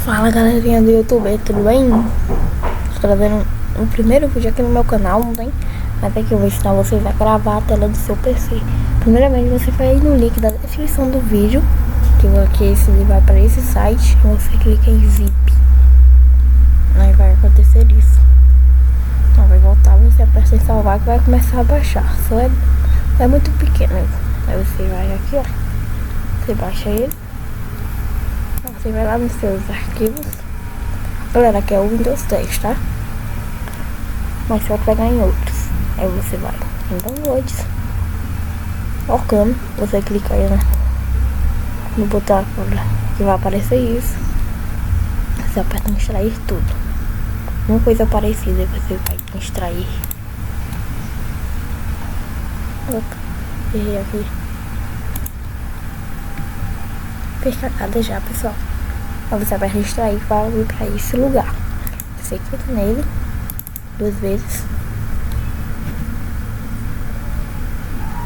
Fala galerinha do YouTube, tudo bem? Estou trazendo um primeiro vídeo aqui no meu canal, não tem? Mas aqui eu vou ensinar vocês a gravar a tela do seu PC. Primeiramente você vai no link da descrição do vídeo, que aqui esse vai para esse site, e você clica em zip. Aí vai acontecer isso. Então vai voltar, você aperta em salvar que vai começar a baixar. Só é muito pequeno. Aí você vai aqui, ó. Você baixa ele. Você vai lá nos seus arquivos. Galera, aqui é o Windows 10, tá? Mas você vai pegar em outros. Aí você vai em downloads, Orkami. Você clica aí no botão que vai aparecer isso. Você aperta em extrair tudo. Uma coisa parecida, aí você vai extrair. Opa, errei aqui. Fez cagada já, pessoal. Aí você vai extrair para vir para esse lugar. Você clica nele 2 vezes,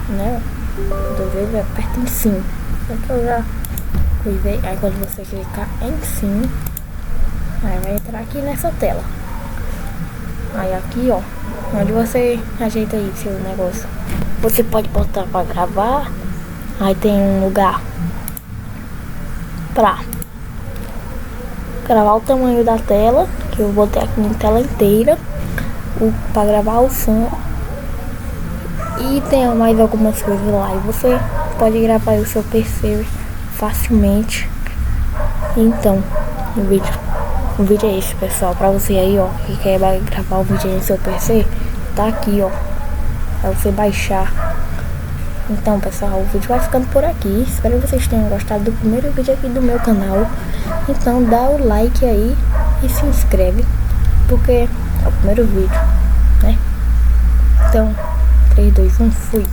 né? 2 vezes, aperta em sim. Só que eu já coisei. Aí quando você clicar em sim, aí vai entrar aqui nessa tela. Aí aqui, ó, onde você ajeita aí seu negócio, você pode botar para gravar. Aí tem um lugar pra gravar o tamanho da tela, que eu botei aqui em tela inteira, para gravar o som. E tem mais algumas coisas lá. E você pode gravar o seu PC facilmente. Então, o vídeo é esse, pessoal. Pra você aí, ó, que quer gravar o vídeo aí no seu PC, tá aqui, ó, pra você baixar. Então, pessoal, o vídeo vai ficando por aqui. Espero que vocês tenham gostado do primeiro vídeo aqui do meu canal. Então, dá o like aí e se inscreve, porque é o primeiro vídeo, né? Então, 3, 2, 1, fui!